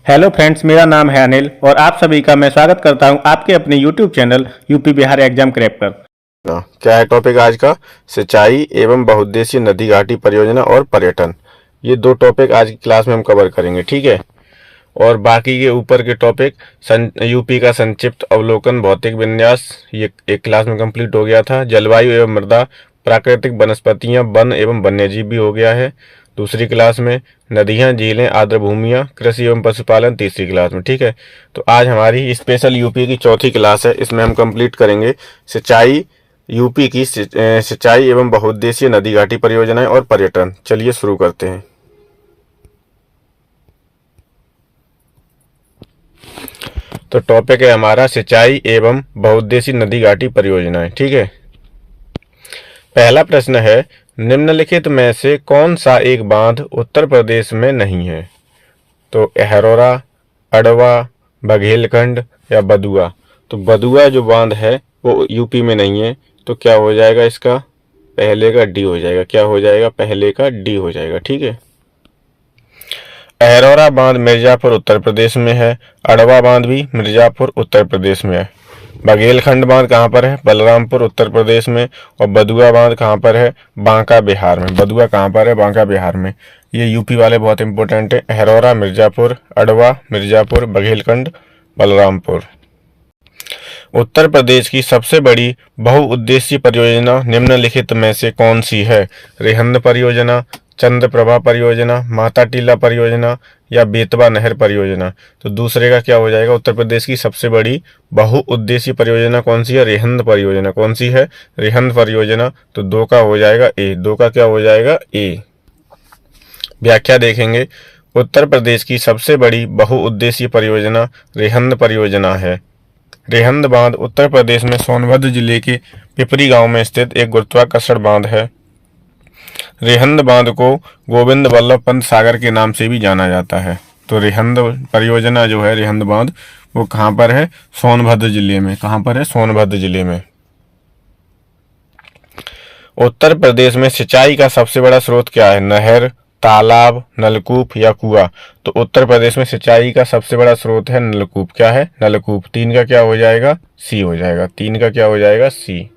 Hello friends, मेरा नाम है अनिल और आप सभी का मैं स्वागत करता हूं आपके अपने YouTube channel UP Bihar exam crack पर। क्या है टॉपिक आज का? सिंचाई एवं बहुउद्देशीय नदी घाटी परियोजना और पर्यटन। ये दो टॉपिक आज की क्लास में हम कवर करेंगे, ठीक है। और बाकी के ऊपर के टॉपिक यूपी का संक्षिप्त अवलोकन, भौतिक विन्यास, ये एक क्लास में कंप्लीट हो गया था। जलवायु एवं मृदा, प्राकृतिक वनस्पतियां, वन एवं वन्यजीव भी हो गया है दूसरी क्लास में। नदियां, झीलें, आर्द्र भूमियां, कृषि एवं पशुपालन तीसरी क्लास में, ठीक है। तो आज हमारी स्पेशल यूपी की चौथी क्लास है। इसमें हम कंप्लीट करेंगे सिंचाई, यूपी की सिंचाई एवं बहुउद्देशीय नदी घाटी परियोजनाएं और पर्यटन। चलिए शुरू करते हैं। तो टॉपिक है हमारा सिंचाई एवं बहुउद्देशीय नदी घाटी परियोजनाएं, ठीक है। पहला प्रश्न है, निम्नलिखित में से कौन सा एक बांध उत्तर प्रदेश में नहीं है? तो अहरौरा, अडवा, बघेलखंड या बदुआ। तो बदुआ जो बांध है वो यूपी में नहीं है, तो क्या हो जाएगा इसका? पहले का डी हो जाएगा। क्या हो जाएगा? पहले का डी हो जाएगा, ठीक है। अहरौरा बांध मिर्जापुर उत्तर प्रदेश में है। अडवा बांध भी मिर्जापुर उत्तर प्रदेश में है। बघेलखंड बांध कहाँ पर है? बलरामपुर उत्तर प्रदेश में। और बदुआ बांध कहाँ पर है? बांका बिहार में। बदुआ कहाँ पर है? बांका बिहार में। ये यूपी वाले बहुत इंपॉर्टेंट है। अहरौरा मिर्जापुर, अडवा मिर्जापुर, बघेलखंड बलरामपुर। उत्तर प्रदेश की सबसे बड़ी बहुउद्देशीय परियोजना निम्नलिखित में से कौन सी है? रिहंद परियोजना, चंद्रप्रभा परियोजना, माता टीला परियोजना या बेतवा नहर परियोजना। तो दूसरे का क्या हो जाएगा? उत्तर प्रदेश की सबसे बड़ी बहुउद्देशीय परियोजना कौन सी है? रिहंद परियोजना। कौन सी है? रिहंद परियोजना। तो दो का हो जाएगा ए। दो का क्या हो जाएगा? ए। व्याख्या देखेंगे। उत्तर प्रदेश की सबसे बड़ी बहुउद्देशीय परियोजना रिहंद परियोजना है। रिहंद बांध उत्तर प्रदेश में सोनभद्र जिले के पिपरी गांव में स्थित एक गुरुत्वाकर्षण बांध है। रिहंद बांध को गोविंद वल्लभ पंत सागर के नाम से भी जाना जाता है। तो रिहंद परियोजना जो है, रिहंद बांध, वो कहाँ पर है? सोनभद्र जिले में। कहाँ पर है? सोनभद्र जिले में। उत्तर प्रदेश में सिंचाई का सबसे बड़ा स्रोत क्या है? नहर, तालाब, नलकूप या कुआं। तो उत्तर प्रदेश में सिंचाई का सबसे बड़ा स्रोत है नलकूप। क्या है? नलकूप। तीन का क्या हो जाएगा? सी हो जाएगा। तीन का क्या हो जाएगा? सी।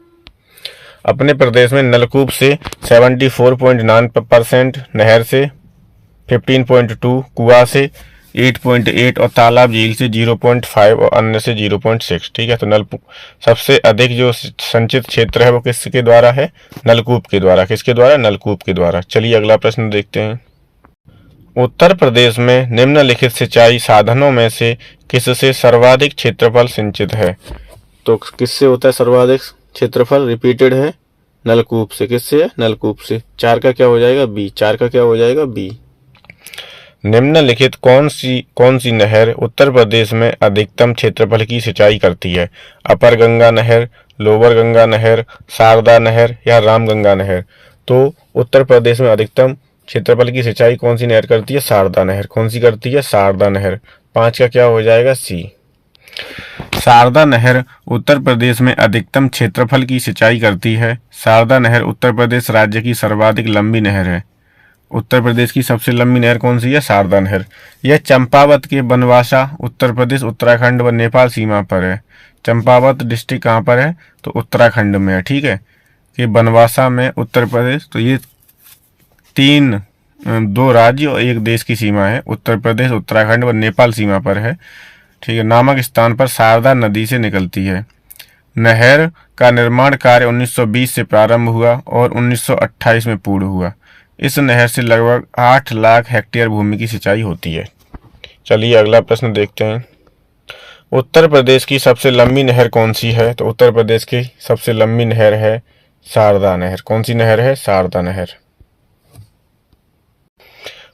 अपने प्रदेश में नलकूप से 74.9%, नहर से 15.2, कुआं से 8.8 और तालाब झील से 0.5 और अन्य से 0.6, ठीक है। तो नलकूप सबसे अधिक जो संचित क्षेत्र है वो किसके द्वारा है? नलकूप के द्वारा। किसके द्वारा? नलकूप के द्वारा। चलिए अगला प्रश्न देखते हैं। उत्तर प्रदेश में निम्नलिखित सिंचाई साधनों में से किससे सर्वाधिक क्षेत्रफल सिंचित है? तो किससे होता है सर्वाधिक क्षेत्रफल? रिपीटेड है, नलकूप से। किससे है? नलकूप से। चार का क्या हो जाएगा? बी। चार का क्या हो जाएगा? बी। निम्नलिखित कौन सी नहर उत्तर प्रदेश में अधिकतम क्षेत्रफल की सिंचाई करती है? अपर गंगा नहर, लोअर गंगा नहर, शारदा नहर या रामगंगा नहर। तो उत्तर प्रदेश में अधिकतम क्षेत्रफल की सिंचाई कौन सी नहर करती है? शारदा नहर। कौन सी करती है? शारदा नहर। पांच का क्या हो जाएगा? सी। शारदा नहर उत्तर प्रदेश में अधिकतम क्षेत्रफल की सिंचाई करती है। शारदा नहर उत्तर प्रदेश राज्य की सर्वाधिक लंबी नहर है। उत्तर प्रदेश की सबसे लंबी नहर कौन सी है? शारदा नहर। यह चंपावत के बनवासा, उत्तर प्रदेश, उत्तराखंड व नेपाल सीमा पर है। चंपावत डिस्ट्रिक्ट कहाँ पर है? तो उत्तराखंड में है, ठीक है। ये बनवासा में उत्तर प्रदेश। तो ये दो राज्य और एक देश की सीमा है। उत्तर प्रदेश, उत्तराखंड व नेपाल सीमा पर है, ठीक है। नामक स्थान पर शारदा नदी से निकलती है। नहर का निर्माण कार्य 1920 से प्रारंभ हुआ और 1928 में पूर्ण हुआ। इस नहर से लगभग 8 लाख हेक्टेयर भूमि की सिंचाई होती है। चलिए अगला प्रश्न देखते हैं। उत्तर प्रदेश की सबसे लंबी नहर कौन सी है? तो उत्तर प्रदेश की सबसे लंबी नहर है शारदा नहर। कौन सी नहर है? शारदा नहर।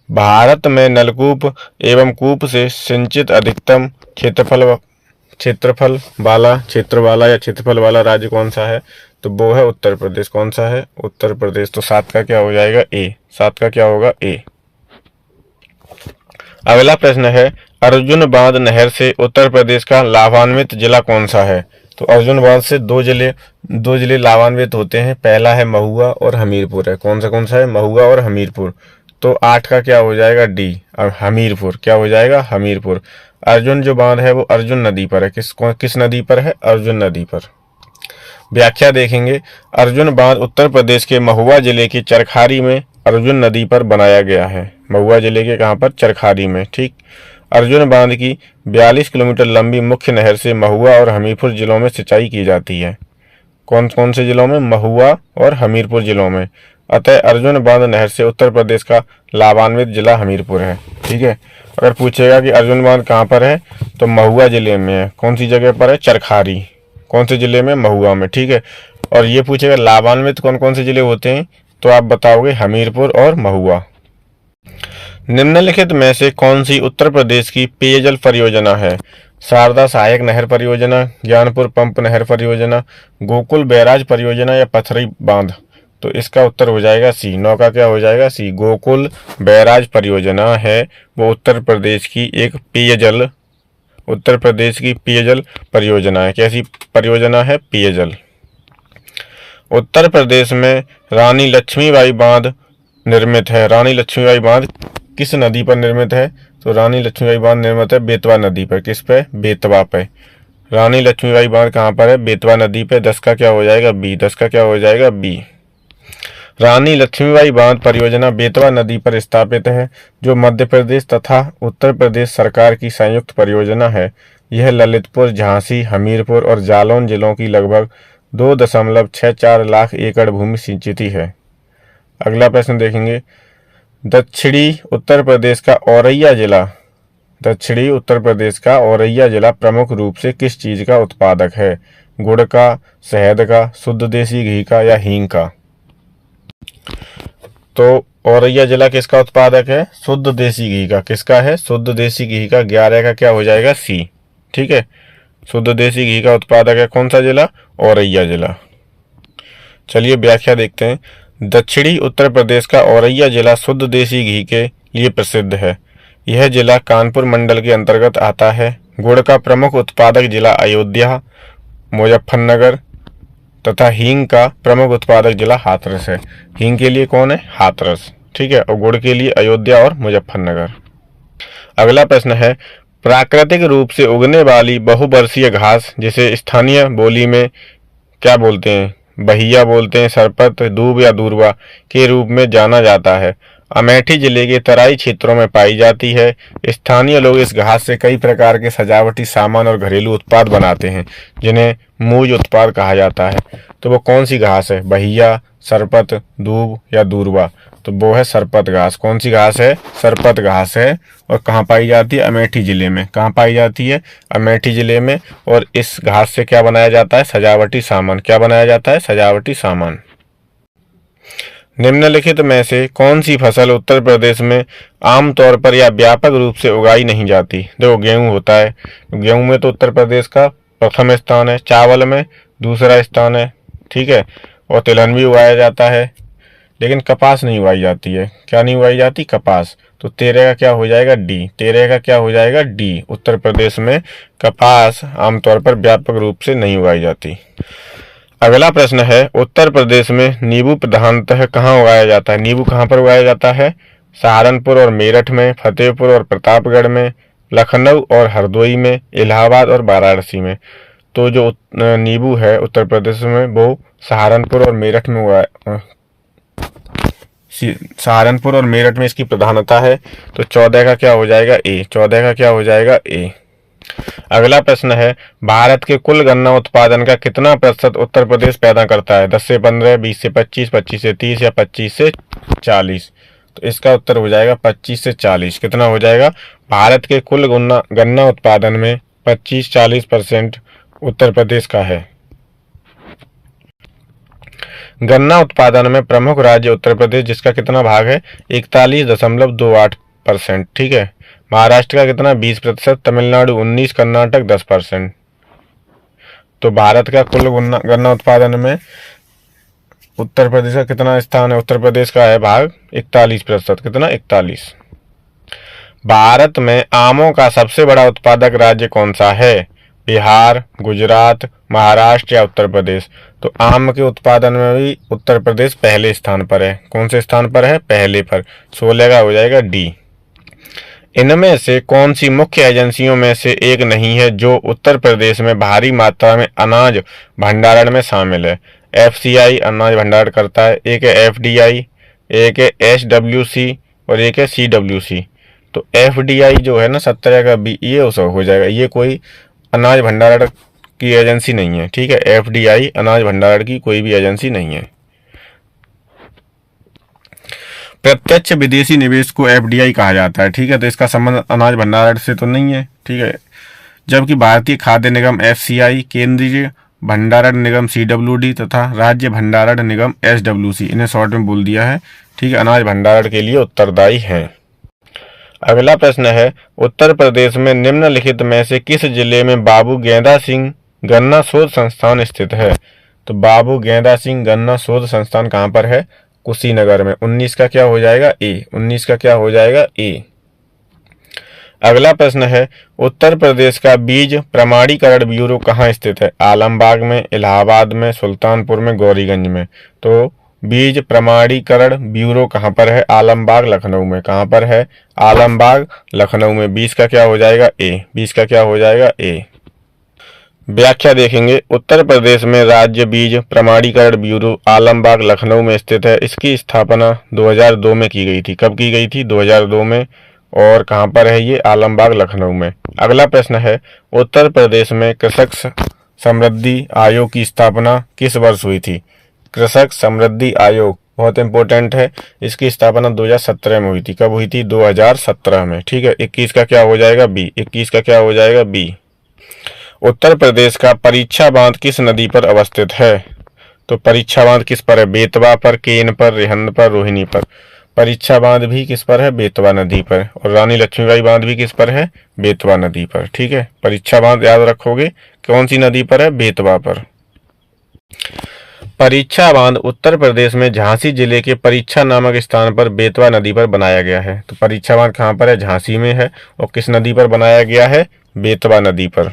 भारत में नलकूप एवं कूप से सिंचित अधिकतम क्षेत्रफल वाला राज्य कौन सा है? तो वो है उत्तर प्रदेश। कौन सा है? उत्तर प्रदेश। तो सात का क्या हो जाएगा? ए। सात का क्या होगा? ए। अगला प्रश्न है, अर्जुन बांध नहर से उत्तर प्रदेश का लाभान्वित जिला कौन सा है? तो अर्जुन बांध से दो जिले लाभान्वित होते हैं। पहला है महुआ और हमीरपुर है। कौन सा है? महुआ और हमीरपुर। तो 8 का क्या हो जाएगा डी। और हमीरपुर क्या हो जाएगा हमीरपुर। अर्जुन जो बांध है वो अर्जुन नदी पर है। किस नदी पर है अर्जुन नदी पर। व्याख्या देखेंगे। अर्जुन बांध उत्तर प्रदेश के महुआ जिले की चरखारी में अर्जुन नदी पर बनाया गया है। महुआ जिले के कहाँ पर चरखारी में। ठीक। अर्जुन बांध की 42 किलोमीटर लंबी मुख्य नहर से महुआ और हमीरपुर जिलों में सिंचाई की जाती है। कौन कौन से जिलों में महुआ और हमीरपुर जिलों में। अतः अर्जुन बांध नहर से उत्तर प्रदेश का लाभान्वित जिला हमीरपुर है। ठीक है। अगर पूछेगा कि अर्जुन बांध कहाँ पर है तो महुआ जिले में है। कौन सी जगह पर है चरखारी। कौन से जिले में महुआ में। ठीक है। और ये पूछेगा लाभान्वित कौन कौन से जिले होते हैं तो आप बताओगे हमीरपुर और महुआ। निम्नलिखित में से कौन सी उत्तर प्रदेश की पेयजल परियोजना है। शारदा सहायक नहर परियोजना, ज्ञानपुर पंप नहर परियोजना, गोकुल बैराज परियोजना या पथरी बांध। तो इसका उत्तर हो जाएगा सी। 9 का क्या हो जाएगा सी। गोकुल बैराज परियोजना है वो उत्तर प्रदेश की पेयजल परियोजना है। कैसी परियोजना है पेयजल। उत्तर प्रदेश में रानी लक्ष्मीबाई बांध निर्मित है। रानी लक्ष्मीबाई बांध किस नदी पर निर्मित है तो रानी लक्ष्मीबाई बांध निर्मित है बेतवा नदी पर। किस पे बेतवा पे। रानी लक्ष्मीबाई बांध कहाँ पर है बेतवा नदी पे। 10 का क्या हो जाएगा बी। 10 का क्या हो जाएगा बी। रानी लक्ष्मीबाई बांध परियोजना बेतवा नदी पर स्थापित है जो मध्य प्रदेश तथा उत्तर प्रदेश सरकार की संयुक्त परियोजना है। यह ललितपुर, झांसी, हमीरपुर और जालौन जिलों की लगभग 2.64 लाख एकड़ भूमि सिंचित है। अगला प्रश्न देखेंगे। दक्षिणी उत्तर प्रदेश का औरैया जिला प्रमुख रूप से किस चीज का उत्पादक है। गुड़ का, शहद का, शुद्ध देसी घी का या हींग का। तो औरैया जिला किसका उत्पादक है शुद्ध देसी घी का। किसका है शुद्ध देसी घी का। 11 का क्या हो जाएगा सी। ठीक है। शुद्ध देसी घी का उत्पादक है कौन सा जिला औरैया जिला। चलिए व्याख्या देखते हैं। दक्षिणी उत्तर प्रदेश का औरैया जिला शुद्ध देसी घी के लिए प्रसिद्ध है। यह जिला कानपुर मंडल के अंतर्गत आता है। गुड़ का प्रमुख उत्पादक जिला अयोध्या, मुजफ्फरनगर तथा हींग का प्रमुख उत्पादक जिला हाथरस है। हींग के लिए कौन है हाथरस। ठीक है। और गुड़ के लिए अयोध्या और मुजफ्फरनगर। अगला प्रश्न है। प्राकृतिक रूप से उगने वाली बहुवर्षीय घास जिसे स्थानीय बोली में क्या बोलते हैं बहिया बोलते हैं, सरपत, दूब या दूरवा के रूप में जाना जाता है। अमेठी जिले के तराई क्षेत्रों में पाई जाती है। स्थानीय लोग इस घास से कई प्रकार के सजावटी सामान और घरेलू उत्पाद बनाते हैं जिन्हें मूज उत्पाद कहा जाता है। तो वो कौन सी घास है बहिया, सरपत, दूब या दूरवा। तो वो है सरपत घास। कौन सी घास है सरपत घास है। और कहाँ पाई जाती है अमेठी जिले में। कहाँ पाई जाती है अमेठी जिले में। और इस घास से क्या बनाया जाता है सजावटी सामान। क्या बनाया जाता है सजावटी सामान। निम्नलिखित में से कौन सी फसल उत्तर प्रदेश में आमतौर पर या व्यापक रूप से उगाई नहीं जाती। देखो गेहूं होता है। गेहूं में तो उत्तर प्रदेश का प्रथम स्थान है। चावल में दूसरा स्थान है। ठीक है। और तिलहन भी उगाया जाता है लेकिन कपास नहीं उगाई जाती है। क्या नहीं उगाई जाती कपास। तो 13 का क्या हो जाएगा डी। 13 का क्या हो जाएगा डी। उत्तर प्रदेश में कपास आमतौर पर व्यापक रूप से नहीं उगाई जाती। अगला प्रश्न है। उत्तर प्रदेश में नींबू प्रधानतः कहाँ उगाया जाता है। नींबू कहाँ पर उगाया जाता है सहारनपुर और मेरठ में, फतेहपुर और प्रतापगढ़ में, लखनऊ और हरदोई में, इलाहाबाद और वाराणसी में। तो जो नींबू है उत्तर प्रदेश में वो सहारनपुर और मेरठ में इसकी प्रधानता है। तो 14 का क्या हो जाएगा ए। 14 का क्या हो जाएगा ए। अगला प्रश्न है। भारत के कुल गन्ना उत्पादन का कितना प्रतिशत उत्तर प्रदेश पैदा करता है। 10 से 15, 20 से 25, 25 से 30 या 25 से 40। तो इसका उत्तर हो जाएगा 25 से 40। कितना हो जाएगा भारत के कुल गन्ना उत्पादन में 25-40% उत्तर प्रदेश का है। गन्ना उत्पादन में प्रमुख राज्य उत्तर प्रदेश जिसका कितना भाग है 41.28%। ठीक है। महाराष्ट्र का कितना 20%, तमिलनाडु 19%, कर्नाटक 10%। तो भारत का कुल गन्ना उत्पादन में उत्तर प्रदेश का कितना स्थान है। उत्तर प्रदेश का है भाग 41%। कितना 41। भारत में आमों का सबसे बड़ा उत्पादक राज्य कौन सा है। बिहार, गुजरात, महाराष्ट्र या उत्तर प्रदेश? तो आम के उत्पादन में भी उत्तर प्रदेश पहले स्थान पर है। कौन से स्थान पर है? पहले पर। 16 का हो जाएगा डी। इनमें से कौन सी मुख्य एजेंसियों में से एक नहीं है जो उत्तर प्रदेश में भारी मात्रा में अनाज भंडारण में शामिल है? एफसीआई अनाज भंडारण करता है, एक है एफडीआई, एक है एसडब्ल्यूसी और एक है सीडब्ल्यूसी। तो एफडीआई जो है ना 17 का बी, ये उस हो जाएगा। ये कोई अनाज भंडारण की एजेंसी नहीं है, ठीक है। एफडीआई अनाज भंडारण की कोई भी एजेंसी नहीं है। प्रत्यक्ष विदेशी निवेश को एफडीआई कहा जाता है, ठीक है। तो इसका संबंध अनाज भंडारण से तो नहीं है, ठीक है। जबकि भारतीय खाद्य निगम एफसीआई, केंद्रीय भंडारण निगम सीडब्ल्यूडी तथा राज्य भंडारण निगम एसडब्ल्यूसी, इन्हें शॉर्ट में बोल दिया है, ठीक है, अनाज भंडारण के लिए उत्तरदायी हैं। अगला प्रश्न है, उत्तर प्रदेश में निम्नलिखित में से किस जिले में बाबू गेंदा सिंह गन्ना शोध संस्थान स्थित है? तो बाबू गेंदा सिंह गन्ना शोध संस्थान कहाँ पर है? कुशीनगर में। 19 का क्या हो जाएगा? ए। 19 का क्या हो जाएगा? ए। अगला प्रश्न है, उत्तर प्रदेश का बीज प्रमाणीकरण ब्यूरो कहाँ स्थित है? आलमबाग में, इलाहाबाद में, सुल्तानपुर में, गौरीगंज में। तो बीज प्रमाणीकरण ब्यूरो कहाँ पर है? आलमबाग, लखनऊ में। कहाँ पर है? आलमबाग, लखनऊ में। 20 का क्या हो जाएगा? ए। 20 का क्या हो जाएगा? ए। व्याख्या देखेंगे, उत्तर प्रदेश में राज्य बीज प्रमाणीकरण ब्यूरो आलमबाग, लखनऊ में स्थित है। इसकी स्थापना 2002 में की गई थी। कब की गई थी? 2002 में। और कहाँ पर है ये? आलमबाग, लखनऊ में। अगला प्रश्न है, उत्तर प्रदेश में कृषक समृद्धि आयोग की स्थापना किस वर्ष हुई थी? कृषक समृद्धि आयोग बहुत इंपॉर्टेंट है। इसकी स्थापना 2017 में हुई थी। कब हुई थी? 2017 में, ठीक है। 21 का क्या हो जाएगा? बी। 21 का क्या हो जाएगा? बी। उत्तर प्रदेश का परीक्षा बांध किस नदी पर अवस्थित है? तो परीक्षा बांध किस पर है? बेतवा पर, केन पर, रिहंद पर, रोहिणी पर। परीक्षा बांध भी किस पर है? बेतवा नदी पर। और रानी लक्ष्मीबाई बांध भी किस पर है? बेतवा नदी पर, ठीक है। परीक्षा बांध याद रखोगे कौन सी नदी पर है? बेतवा पर। परीक्षा बांध उत्तर प्रदेश में झांसी जिले के परीक्षा नामक स्थान पर बेतवा नदी पर बनाया गया है। तो परीक्षा बांध कहाँ पर है? झांसी में है। और किस नदी पर बनाया गया है? बेतवा नदी पर।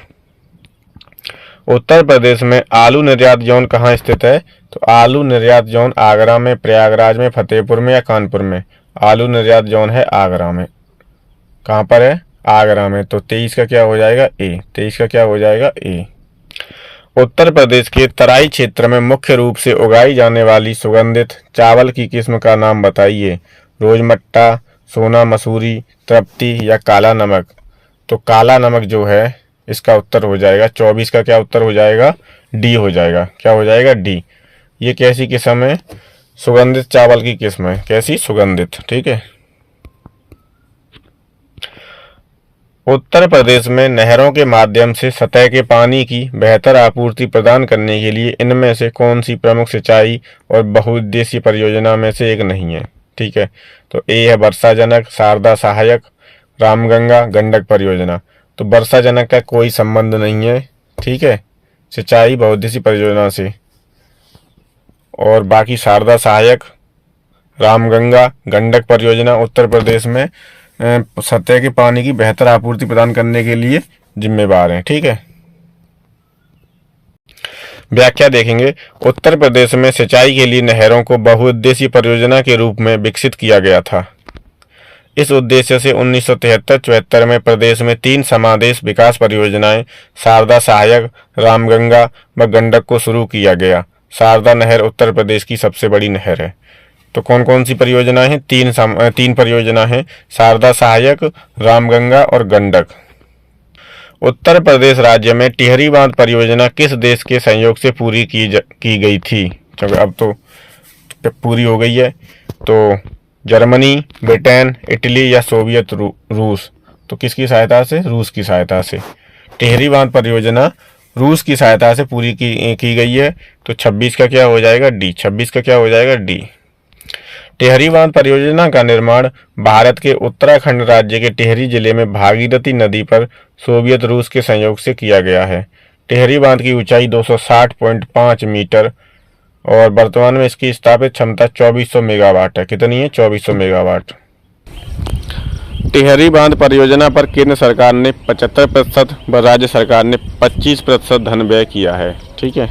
उत्तर प्रदेश में आलू निर्यात जोन कहाँ स्थित है? तो आलू निर्यात जोन आगरा में, प्रयागराज में, फतेहपुर में या कानपुर में? आलू निर्यात जोन है आगरा में। कहाँ पर है? आगरा में। तो 23 का क्या हो जाएगा? ए। 23 का क्या हो जाएगा? ए। उत्तर प्रदेश के तराई क्षेत्र में मुख्य रूप से उगाई जाने वाली सुगंधित चावल की किस्म का नाम बताइए। रोजमट्टा, सोना मसूरी, तृप्ति या काला नमक। तो काला नमक जो है इसका उत्तर हो जाएगा 24 का क्या उत्तर हो जाएगा? डी हो जाएगा। क्या हो जाएगा? डी। ये कैसी किस्म है? सुगंधित चावल की किस्म है। कैसी? सुगंधित, ठीक है। उत्तर प्रदेश में नहरों के माध्यम से सतह के पानी की बेहतर आपूर्ति प्रदान करने के लिए इनमें से कौन सी प्रमुख सिंचाई और बहुउद्देशीय परियोजना में से एक नहीं है? ठीक है। तो ए है वर्षाजनक, शारदा सहायक, रामगंगा, गंडक परियोजना। तो वर्षाजनक का कोई संबंध नहीं है, ठीक है, सिंचाई बहुउद्देशीय परियोजना से। और बाकी शारदा सहायक, रामगंगा, गंडक परियोजना उत्तर प्रदेश में सतह के पानी की बेहतर आपूर्ति प्रदान करने के लिए जिम्मेवार हैं, ठीक है। व्याख्या देखेंगे, उत्तर प्रदेश में सिंचाई के लिए नहरों को बहुउद्देशीय परियोजना के रूप में विकसित किया गया था। इस उद्देश्य से 1973-74 में प्रदेश में 3 समादेश विकास परियोजनाएं शारदा सहायक, रामगंगा व गंडक को शुरू किया गया। शारदा नहर उत्तर प्रदेश की सबसे बड़ी नहर है। तो कौन कौन सी परियोजनाएं हैं? 3 परियोजना हैं, शारदा सहायक, रामगंगा और गंडक। उत्तर प्रदेश राज्य में टिहरी बांध परियोजना किस देश के सहयोग से पूरी की गई थी? क्योंकि अब तो पूरी हो गई है। तो जर्मनी, ब्रिटेन, इटली या सोवियत रूस। तो किसकी सहायता से? रूस की सहायता से। टिहरी बांध परियोजना रूस की सहायता से पूरी की गई है। तो 26 का क्या हो जाएगा? डी। 26 का क्या हो जाएगा? डी। टिहरी बांध परियोजना का निर्माण भारत के उत्तराखंड राज्य के टिहरी जिले में भागीरथी नदी पर सोवियत रूस के सहयोग से किया गया है। टिहरी बांध की ऊंचाई 260.5 मीटर और वर्तमान में इसकी स्थापित क्षमता 2400 मेगावाट है। कितनी है? 2400 मेगावाट। टिहरी बांध परियोजना पर केंद्र सरकार ने 75% व राज्य सरकार ने 25% धन व्यय किया है। ठीक है।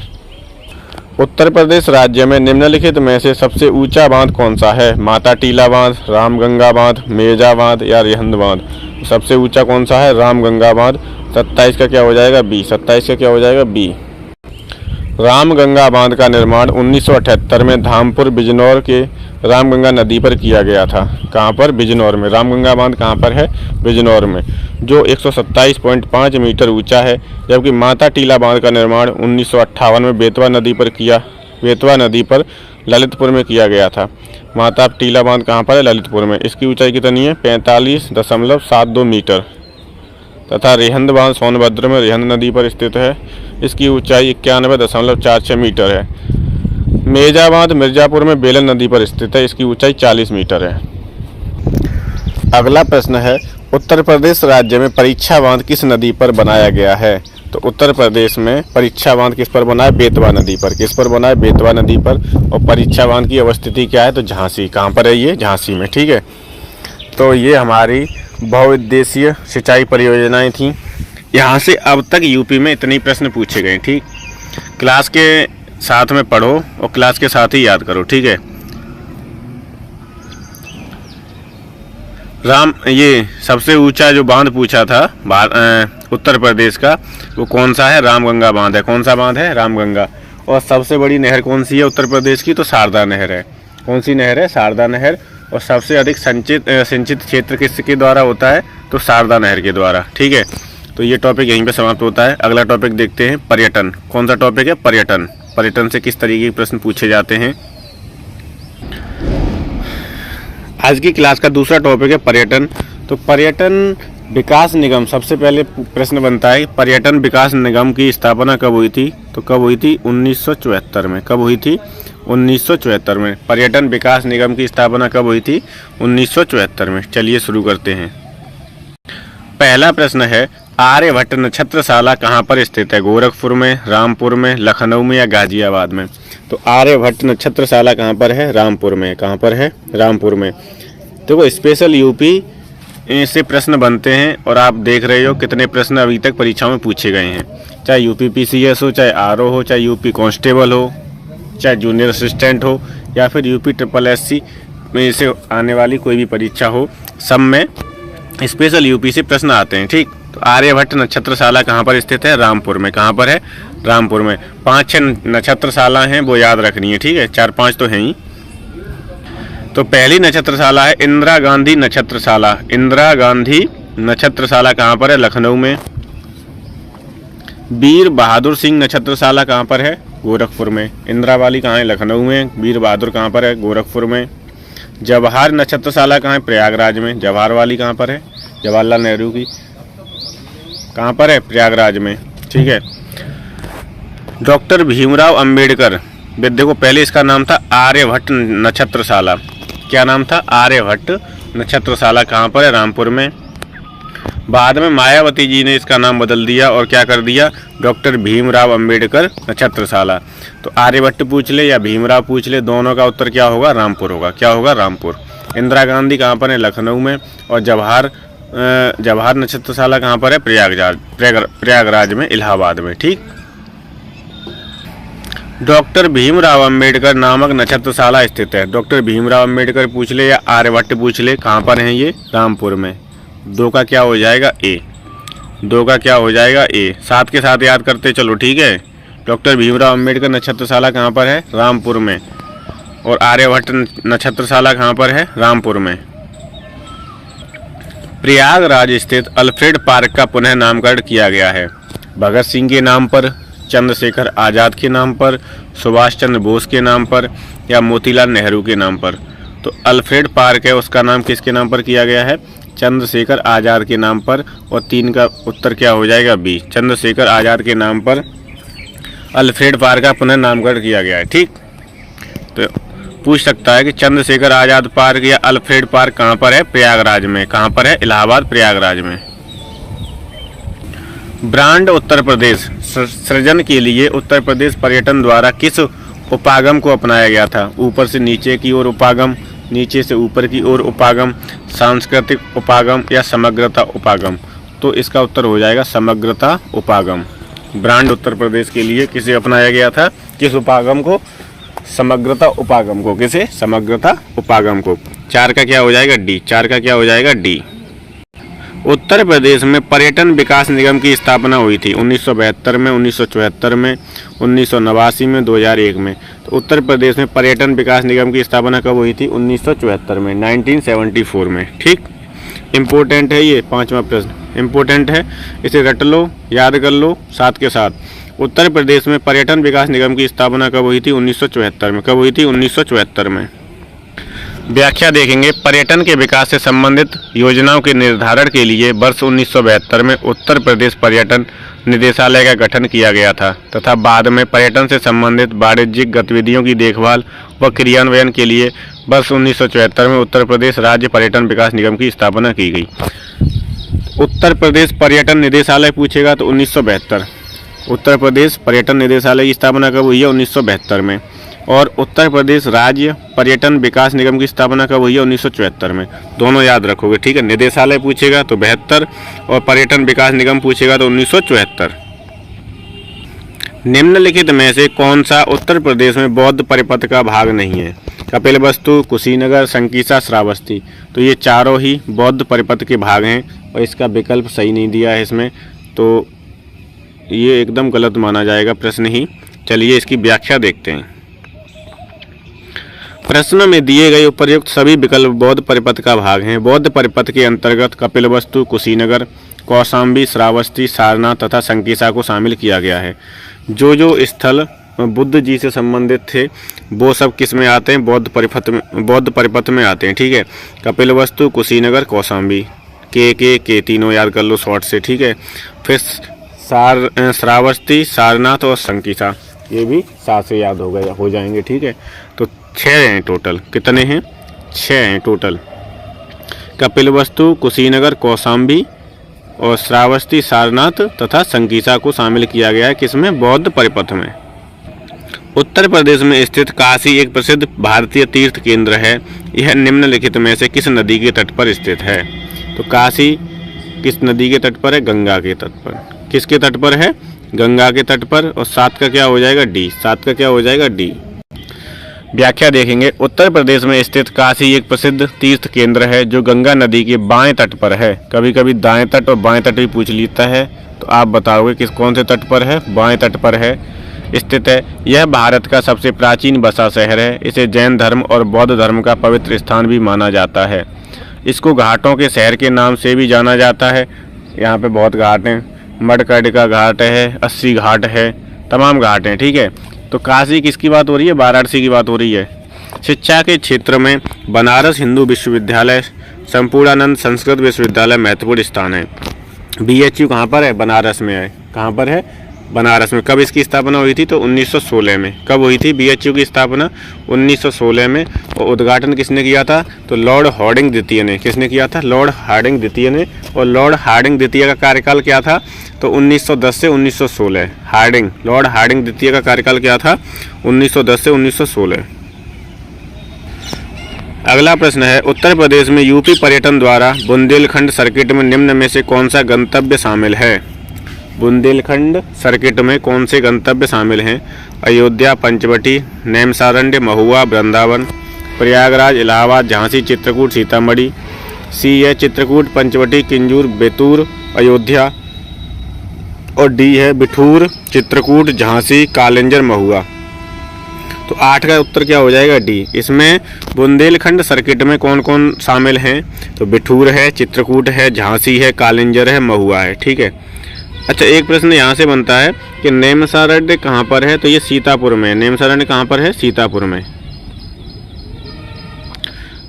उत्तर प्रदेश राज्य में निम्नलिखित में से सबसे ऊंचा बांध कौन सा है? माता टीला बांध, रामगंगा बांध, मेजा बांध या रिहंद बांध? सबसे ऊंचा कौन सा है? रामगंगा बांध। 27 का क्या हो जाएगा? बी। 27 का क्या हो जाएगा? बी। रामगंगा बांध का निर्माण 1978 में धामपुर बिजनौर के रामगंगा नदी पर किया गया था। कहाँ पर? बिजनौर में। रामगंगा बांध कहाँ पर है? बिजनौर में, जो 127.5 मीटर ऊंचा है। जबकि माता टीला बांध का निर्माण 1958 में बेतवा नदी पर ललितपुर में किया गया था। माता टीला बांध कहाँ पर है? ललितपुर में। इसकी ऊंचाई कितनी है? 45.72 मीटर। तथा रिहंद बांध सोनभद्र में रिहंद नदी पर स्थित है। इसकी ऊंचाई 91.46 मीटर है। मेजा बांध मिर्जापुर में बेलन नदी पर स्थित है। इसकी ऊंचाई 40 मीटर है। अगला प्रश्न है, उत्तर प्रदेश राज्य में परीक्षा बांध किस नदी पर बनाया गया है? तो उत्तर प्रदेश में परीक्षा बांध किस पर बना है? बेतवा नदी पर। किस पर बना है? बेतवा नदी पर। और परीक्षा बांध की अवस्थिति क्या है? तो झांसी। कहाँ पर है ये? झांसी में। ठीक है। तो ये हमारी बहुउद्देशीय सिंचाई परियोजनाएं थी। यहाँ से अब तक यूपी में इतने प्रश्न पूछे गए। ठीक, क्लास के साथ में पढ़ो और क्लास के साथ ही याद करो। ठीक है। ये सबसे ऊंचा जो बांध पूछा था उत्तर प्रदेश का, वो कौन सा है? रामगंगा बांध है। कौन सा बांध है? रामगंगा। और सबसे बड़ी नहर कौन सी है उत्तर प्रदेश की? तो शारदा नहर है। कौन सी नहर है? शारदा नहर। और सबसे अधिक सिंचित क्षेत्र किसके द्वारा होता है? तो शारदा नहर के द्वारा। ठीक है। तो ये टॉपिक यहीं पे समाप्त होता है। अगला टॉपिक देखते हैं, पर्यटन। कौन सा टॉपिक है? पर्यटन। पर्यटन से किस तरीके के प्रश्न पूछे जाते हैं। आज की क्लास का दूसरा टॉपिक है पर्यटन। तो पर्यटन विकास निगम, सबसे पहले प्रश्न बनता है, पर्यटन विकास निगम की स्थापना कब हुई थी? तो कब हुई थी? 1974 में। कब हुई थी? 1974 में। पर्यटन विकास निगम की स्थापना कब हुई थी? 1974 में। चलिए शुरू करते हैं। पहला प्रश्न है, आर्यभट्ट नक्षत्रशाला कहाँ पर स्थित है? गोरखपुर में, रामपुर में, लखनऊ में या गाजियाबाद में? तो आर्यभट्ट नक्षत्रशाला कहाँ पर है? रामपुर में। कहाँ पर है? रामपुर में। देखो, स्पेशल यूपी से प्रश्न बनते हैं और आप देख रहे हो कितने प्रश्न अभी तक परीक्षाओं में पूछे गए हैं। चाहे यूपी पीसीएस हो, चाहे आरओ हो, चाहे यूपी कांस्टेबल हो, चाहे जूनियर असिस्टेंट हो, या फिर यूपी SSSC में से आने वाली कोई भी परीक्षा हो, सब में स्पेशल यूपी से प्रश्न आते हैं। ठीक। तो आर्यभट्ट नक्षत्रशाला कहाँ पर स्थित है? रामपुर में। कहाँ पर है? रामपुर में। 5-6 नक्षत्रशाला हैं, वो याद रखनी है। ठीक है। 4-5 तो हैं ही। तो पहली नक्षत्रशाला है इंदिरा गांधी नक्षत्रशाला। इंदिरा गांधी नक्षत्रशाला कहाँ पर है? लखनऊ में। वीर बहादुर सिंह नक्षत्रशाला कहाँ पर है? गोरखपुर में। इंदिरा वाली कहाँ है? लखनऊ में। वीर बहादुर कहाँ पर है? गोरखपुर में। जवाहर नक्षत्रशाला कहाँ है? प्रयागराज में। जवाहर वाली कहाँ पर है? जवाहरलाल नेहरू की कहाँ पर है? प्रयागराज में। ठीक है। डॉक्टर भीमराव अंबेडकर, देखो पहले इसका नाम था आर्यभट्ट नक्षत्रशाला। क्या नाम था? आर्यभट्ट नक्षत्रशाला। कहाँ पर है? रामपुर में। बाद में मायावती जी ने इसका नाम बदल दिया और क्या कर दिया? डॉक्टर भीमराव अंबेडकर नक्षत्रशाला। तो आर्यभट्ट पूछ ले या भीमराव पूछ ले, दोनों का उत्तर क्या होगा? रामपुर होगा। क्या होगा? रामपुर। इंदिरा गांधी कहाँ पर है? लखनऊ में। और जवाहर नक्षत्रशाला कहाँ पर है? प्रयागराज में, इलाहाबाद में। ठीक। डॉक्टर भीमराव अंबेडकर नामक नक्षत्रशाला स्थित है। डॉक्टर भीमराव अंबेडकर पूछ ले या आर्यभट्ट पूछ ले, कहाँ पर हैं ये? रामपुर में। 2 का क्या हो जाएगा? ए। 2 का क्या हो जाएगा? ए। साथ के साथ याद करते चलो। ठीक है। डॉक्टर भीमराव अंबेडकर नक्षत्रशाला कहाँ पर है? रामपुर में। और आर्यभट्ट नक्षत्रशाला कहाँ पर है? रामपुर में। प्रयागराज स्थित अल्फ्रेड पार्क का पुनः नामकरण किया गया है। भगत सिंह के नाम पर, चंद्रशेखर आज़ाद के नाम पर, सुभाष चंद्र बोस के नाम पर या मोतीलाल नेहरू के नाम पर? तो अल्फ्रेड पार्क है, उसका नाम किसके नाम पर किया गया है? चंद्रशेखर आज़ाद के नाम पर। और 3 का उत्तर क्या हो जाएगा? बी। चंद्रशेखर आज़ाद के नाम पर अल्फ्रेड पार्क का पुनः नामकरण किया गया है। ठीक। तो पूछ सकता है कि चंद्रशेखर आज़ाद पार्क या अल्फ्रेड पार्क कहाँ पर है? प्रयागराज में। कहाँ पर है? इलाहाबाद, प्रयागराज में। ब्रांड उत्तर प्रदेश सृजन के लिए उत्तर प्रदेश पर्यटन द्वारा किस उपागम को अपनाया गया था? ऊपर से नीचे की ओर उपागम, नीचे से ऊपर की ओर उपागम, सांस्कृतिक उपागम या समग्रता उपागम। तो इसका उत्तर हो जाएगा समग्रता उपागम। ब्रांड उत्तर प्रदेश के लिए किसे अपनाया गया था? किस उपागम को? समग्रता उपागम को। किसे? समग्रता उपागम को। 4 का क्या हो जाएगा? डी। 4 का क्या हो जाएगा? डी। उत्तर प्रदेश में पर्यटन विकास निगम की स्थापना हुई थी 1972 में, 1974 में, 1989 में, 2001 में। तो उत्तर प्रदेश में पर्यटन विकास निगम की स्थापना कब हुई थी? 1974 में, 1974 में। ठीक, इम्पोर्टेंट है ये 5वां प्रश्न, इम्पोर्टेंट है, इसे रट लो, याद कर लो साथ के साथ। उत्तर प्रदेश में पर्यटन विकास निगम की स्थापना कब हुई थी? 1974 में। कब हुई थी? 1974 में। व्याख्या देखेंगे। पर्यटन के विकास से संबंधित योजनाओं के निर्धारण के लिए वर्ष 1972 में उत्तर प्रदेश पर्यटन निदेशालय का गठन किया गया था तथा बाद में पर्यटन से संबंधित वाणिज्यिक गतिविधियों की देखभाल व क्रियान्वयन के लिए वर्ष 1974 में उत्तर प्रदेश राज्य पर्यटन विकास निगम की स्थापना की गई। उत्तर प्रदेश पर्यटन निदेशालय पूछेगा तो 1972। उत्तर प्रदेश पर्यटन निदेशालय की स्थापना कब हुई है? 1972 में। और उत्तर प्रदेश राज्य पर्यटन विकास निगम की स्थापना कब हुई है? 1974 में। दोनों याद रखोगे, ठीक है। निदेशालय पूछेगा तो 72 और पर्यटन विकास निगम पूछेगा तो 1974। निम्नलिखित में से कौन सा उत्तर प्रदेश में बौद्ध परिपथ का भाग नहीं है? कपिलवस्तु, कुशीनगर, संकीसा, श्रावस्ती। तो ये चारों ही बौद्ध परिपथ के भाग हैं और इसका विकल्प सही नहीं दिया है इसमें, तो ये एकदम गलत माना जाएगा प्रश्न ही। चलिए इसकी व्याख्या देखते हैं। प्रश्न में दिए गए उपर्युक्त सभी विकल्प बौद्ध परिपथ का भाग हैं। बौद्ध परिपथ के अंतर्गत कपिलवस्तु, कुशीनगर, कौशाम्बी, श्रावस्ती, सारनाथ तथा संकीसा को शामिल किया गया है। जो स्थल बुद्ध जी से संबंधित थे वो सब किस में आते हैं? बौद्ध परिपथ में आते हैं, ठीक है। कपिलवस्तु, कुशीनगर, कौशाम्बी, के तीनों याद कर लो शॉर्ट से, ठीक है। फिर श्रावस्ती, सारनाथ और संकीसा, ये भी साथ से याद हो जाएंगे, ठीक है। तो 6 हैं टोटल। कितने हैं? 6 हैं टोटल। कपिलवस्तु, कुशीनगर, कौशाम्बी और श्रावस्ती, सारनाथ तथा संकीसा को शामिल किया गया है किसमें? बौद्ध परिपथ में। उत्तर प्रदेश में स्थित काशी एक प्रसिद्ध भारतीय तीर्थ केंद्र है। यह निम्नलिखित में से किस नदी के तट पर स्थित है? तो काशी किस नदी के तट पर है? गंगा के तट पर। किसके तट पर है? गंगा के तट पर। और 7 का क्या हो जाएगा? डी। 7 का क्या हो जाएगा? डी। व्याख्या देखेंगे। उत्तर प्रदेश में स्थित काशी एक प्रसिद्ध तीर्थ केंद्र है जो गंगा नदी के बाएं तट पर है। कभी कभी दाएं तट और बाएं तट भी पूछ लेता है, तो आप बताओगे किस कौन से तट पर है? बाएं तट पर है स्थित है। यह भारत का सबसे प्राचीन बसा शहर है। इसे जैन धर्म और बौद्ध धर्म का पवित्र स्थान भी माना जाता है। इसको घाटों के शहर के नाम से भी जाना जाता है। यहाँ पे बहुत घाट हैं, मडकड़ का घाट है, 80 घाट है, तमाम घाट हैं, ठीक है। तो काशी किसकी बात हो रही है? वाराणसी की बात हो रही है। शिक्षा के क्षेत्र में बनारस हिंदू विश्वविद्यालय, संपूर्णानंद संस्कृत विश्वविद्यालय महत्वपूर्ण स्थान है। BHU कहाँ पर है? बनारस में है। कहाँ पर है? बनारस में। कब इसकी स्थापना हुई थी? तो 1916 में। कब हुई थी BHU की स्थापना? 1916 में। और उद्घाटन किसने किया था? तो लॉर्ड हार्डिंग द्वितीय ने। किसने किया था? लॉर्ड हार्डिंग द्वितीय ने। और लॉर्ड हार्डिंग द्वितीय का कार्यकाल क्या था? तो 1910 से 1916। लॉर्ड हार्डिंग द्वितीय का कार्यकाल क्या था? 1910 से 1916। अगला प्रश्न है, उत्तर प्रदेश में यूपी पर्यटन द्वारा बुंदेलखंड सर्किट में निम्न में से कौन सा गंतव्य शामिल है? बुंदेलखंड सर्किट में कौन से गंतव्य शामिल हैं? अयोध्या, पंचवटी, नैमिषारण्य, महुआ, वृंदावन, प्रयागराज, इलाहाबाद, झांसी, चित्रकूट, सीतामढ़ी। सी है चित्रकूट, पंचवटी, किंजूर, बेतूर, अयोध्या। और डी है बिठूर, चित्रकूट, झांसी, कालिंजर, महुआ। तो 8 का उत्तर क्या हो जाएगा? डी। इसमें बुंदेलखंड सर्किट में कौन कौन शामिल हैं? तो बिठूर है, चित्रकूट है, झांसी है, कालिंजर है, महुआ है, ठीक है। अच्छा, एक प्रश्न यहाँ से बनता है कि नैमिषारण्य कहाँ पर है? तो ये सीतापुर में। नैमिषारण्य कहाँ पर है? सीतापुर में।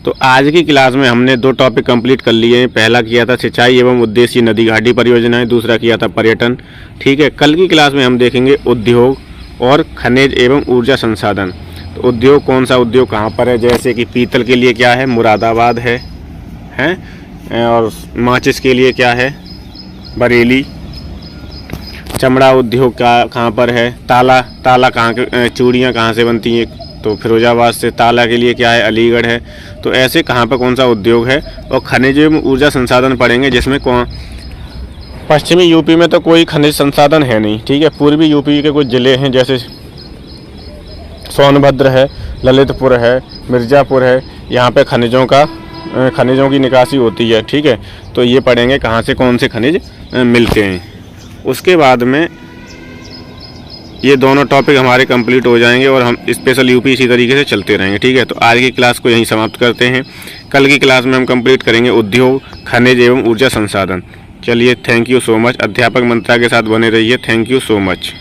तो आज की क्लास में हमने 2 टॉपिक कंप्लीट कर लिए हैं। पहला किया था सिंचाई एवं उद्देश्य नदी घाटी परियोजनाएं, दूसरा किया था पर्यटन, ठीक है। कल की क्लास में हम देखेंगे उद्योग और खनिज एवं ऊर्जा संसाधन। तो उद्योग कौन सा उद्योग कहाँ पर है? जैसे कि पीतल के लिए क्या है? मुरादाबाद है, और माचिस के लिए क्या है? बरेली। चमड़ा उद्योग कहाँ पर है? ताला कहाँ के, चूड़ियाँ कहाँ से बनती हैं? तो फिरोजाबाद से ताला के लिए क्या है, अलीगढ़ है। तो ऐसे कहाँ पर कौन सा उद्योग है। और खनिज एवं ऊर्जा संसाधन पढ़ेंगे, जिसमें कौन, पश्चिमी यूपी में तो कोई खनिज संसाधन है नहीं, ठीक है। पूर्वी यूपी के कुछ ज़िले हैं, जैसे सोनभद्र है, ललितपुर है, मिर्ज़ापुर है, यहाँ पे खनिजों की निकासी होती है, ठीक है। तो ये पढ़ेंगे कहाँ से कौन से खनिज मिलते हैं। उसके बाद में ये दोनों टॉपिक हमारे कंप्लीट हो जाएंगे और हम स्पेशल यूपी इसी तरीके से चलते रहेंगे, ठीक है। तो आज की क्लास को यहीं समाप्त करते हैं। कल की क्लास में हम कंप्लीट करेंगे उद्योग, खनिज एवं ऊर्जा संसाधन। चलिए, थैंक यू सो मच। अध्यापक मंत्रा के साथ बने रहिए। Thank you so much.